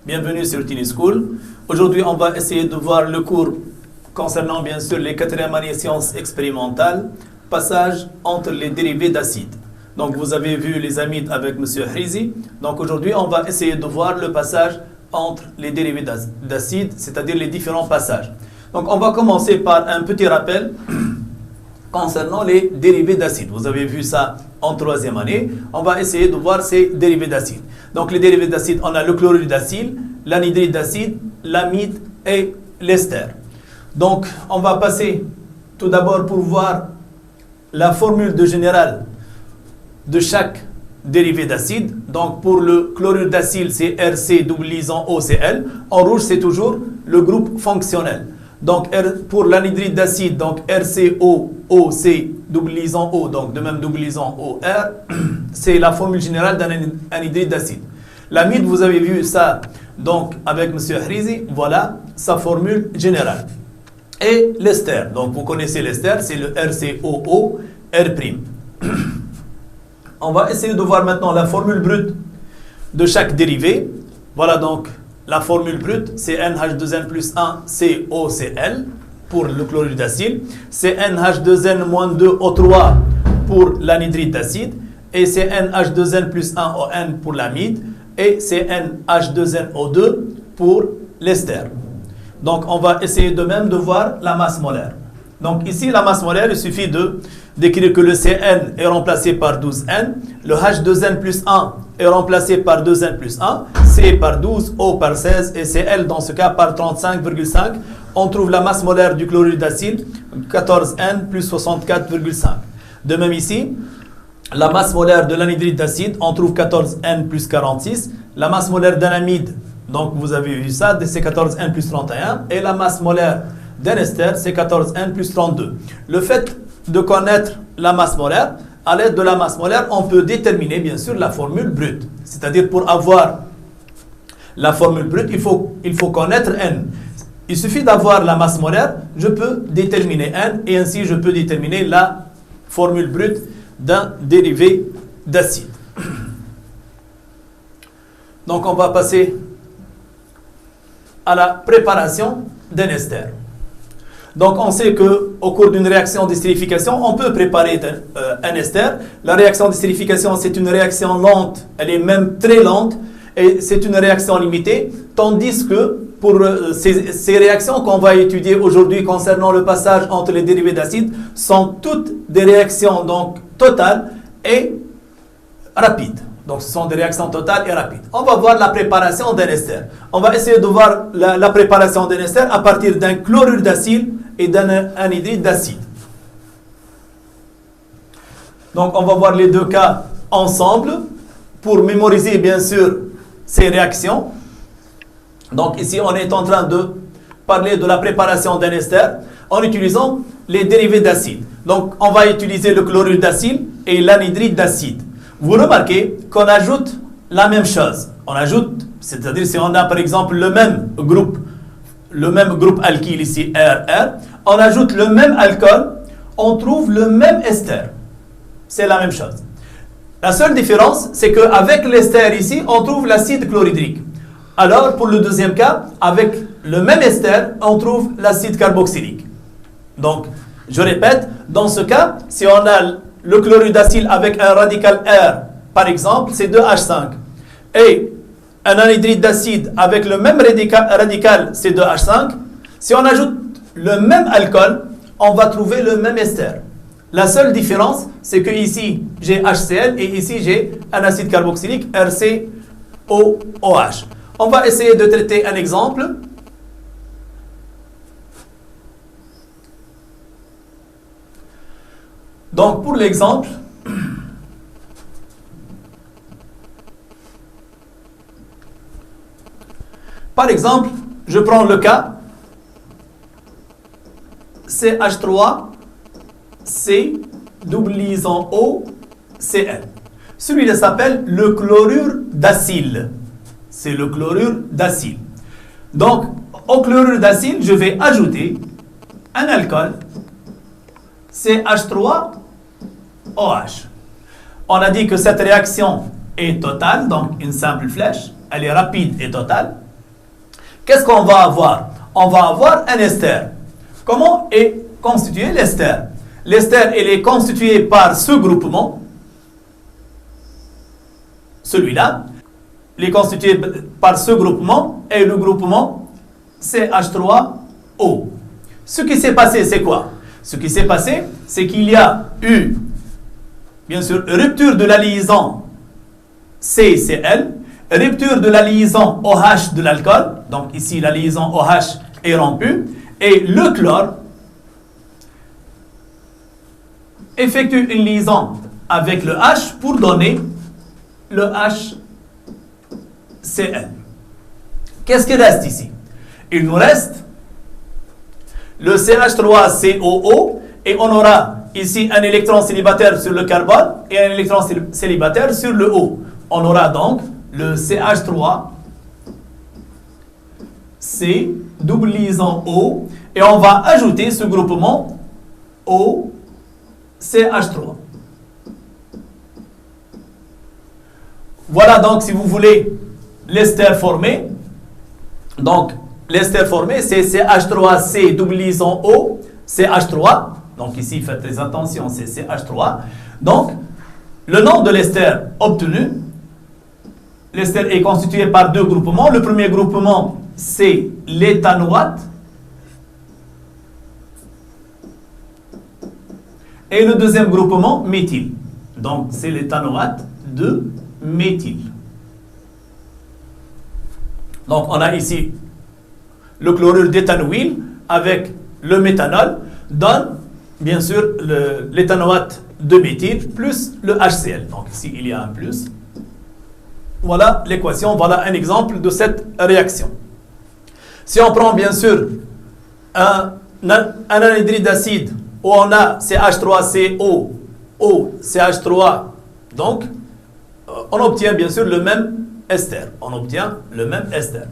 Bienvenue sur Tiny School. Aujourd'hui, on va essayer de voir le cours concernant bien sûr les 4e années sciences expérimentales, passage entre les dérivés d'acide. Donc vous avez vu les amides avec M. Hrizi. Donc aujourd'hui, on va essayer de voir le passage entre les dérivés d'acide, c'est-à-dire les différents passages. Donc on va commencer par un petit rappel concernant les dérivés d'acide. Vous avez vu ça en 3e année. On va essayer de voir ces dérivés d'acide. Donc les dérivés d'acide, on a le chlorure d'acide, l'anhydride d'acide, l'amide et l'ester. Donc on va passer tout d'abord pour voir la formule de générale de chaque dérivé d'acide. Donc pour le chlorure d'acide, c'est RC=OCl. En rouge, c'est toujours le groupe fonctionnel. Donc pour l'anhydride d'acide, donc RCOOC=O, donc de même OR, c'est la formule générale d'un anhydride d'acide. L'amide, vous avez vu ça donc avec M. Hrizi, voilà sa formule générale. Et l'ester, donc vous connaissez l'ester, c'est le RCOOR'. On va essayer de voir maintenant la formule brute de chaque dérivé. Voilà donc la formule brute, c'est NH2N plus 1 COCl pour le chlorure d'acide, c'est NH2N-2O3 pour l'anhydride d'acide, et c'est NH2N plus 1 ON pour l'amide, et c'est NH2NO2 pour l'ester. Donc on va essayer de même de voir la masse molaire. Donc ici la masse molaire, il suffit d'écrire que le Cn est remplacé par 12N, le H2N plus 1 est remplacé par 2N plus 1, C par 12, O par 16 et Cl dans ce cas par 35,5. On trouve la masse molaire du chlorure d'acide, 14N plus 64,5. De même ici, la masse molaire de l'anhydride d'acide, on trouve 14N plus 46. La masse molaire d'un amide, donc vous avez vu ça, c'est 14N plus 31. Et la masse molaire d'un ester, c'est 14N plus 32. Le fait de connaître la masse molaire, à l'aide de la masse molaire, on peut déterminer bien sûr la formule brute. C'est-à-dire pour avoir la formule brute, il faut connaître N. Il suffit d'avoir la masse molaire, je peux déterminer N et ainsi je peux déterminer la formule brute d'un dérivé d'acide. Donc on va passer à la préparation d'un ester. Donc on sait qu'au cours d'une réaction d'estérification, on peut préparer un ester. La réaction d'estérification, c'est une réaction lente, elle est même très lente, et c'est une réaction limitée, tandis que pour ces réactions qu'on va étudier aujourd'hui concernant le passage entre les dérivés d'acide, sont toutes des réactions donc totales et rapides. Donc ce sont des réactions totales et rapides. On va voir la préparation d'un ester. On va essayer de voir la préparation d'un ester à partir d'un chlorure d'acide et d'un anhydride d'acide. Donc on va voir les deux cas ensemble pour mémoriser bien sûr ces réactions. Donc ici on est en train de parler de la préparation d'un ester en utilisant les dérivés d'acide. Donc on va utiliser le chlorure d'acide et l'anhydride d'acide. Vous remarquez qu'on ajoute la même chose. On ajoute, c'est-à-dire si on a par exemple le même groupe alkyle ici, RR, on ajoute le même alcool, on trouve le même ester. C'est la même chose. La seule différence, c'est qu'avec l'ester ici, on trouve l'acide chlorhydrique. Alors, pour le deuxième cas, avec le même ester, on trouve l'acide carboxylique. Donc, je répète, dans ce cas, si on a le chlorure d'acide avec un radical R, par exemple, c'est 2H5. Et un anhydride d'acide avec le même radical, c'est 2H5. Si on ajoute le même alcool, on va trouver le même ester. La seule différence, c'est que ici, j'ai HCl et ici, j'ai un acide carboxylique, RCOOH. On va essayer de traiter un exemple. Donc, pour l'exemple, par exemple, je prends le cas CH3C=OCl. Celui-là s'appelle le chlorure d'acyle. C'est le chlorure d'acyle. Donc, au chlorure d'acyle, je vais ajouter un alcool, CH3OH. On a dit que cette réaction est totale, donc une simple flèche, elle est rapide et totale. qu'est-ce qu'on va avoir? On va avoir un ester. Comment est constitué l'ester? L'ester, il est constitué par ce groupement, celui-là. Il est constitué par ce groupement et le groupement CH3O. Ce qui s'est passé, c'est quoi? Ce qui s'est passé, c'est qu'il y a eu, bien sûr, rupture de la liaison CCl, rupture de la liaison OH de l'alcool, donc ici la liaison OH est rompue, et le chlore effectue une liaison avec le H pour donner le HCl. Qu'est-ce qui reste ici? Il nous reste le CH3COO et on aura ici un électron célibataire sur le carbone et un électron célibataire sur le O. On aura donc le CH3C double liaison O et on va ajouter ce groupement OCH3. Voilà donc, si vous voulez, l'ester formé. Donc, l'ester formé, c'est CH3C double liaison O, CH3. Donc, ici, faites très attention, c'est CH3. Donc, le nom de l'ester obtenu, l'ester est constitué par deux groupements. Le premier groupement, c'est l'éthanoate. Et le deuxième groupement, méthyle. Donc, c'est l'éthanoate de méthyle. Donc, on a ici le chlorure d'éthanoïl avec le méthanol donne, bien sûr, l'éthanoate de méthyle plus le HCl. Donc, ici, il y a un plus. Voilà l'équation, voilà un exemple de cette réaction. Si on prend, bien sûr, un anhydride d'acide où on a CH3CO, O, CH3, donc, on obtient bien sûr le même ester. On obtient le même ester.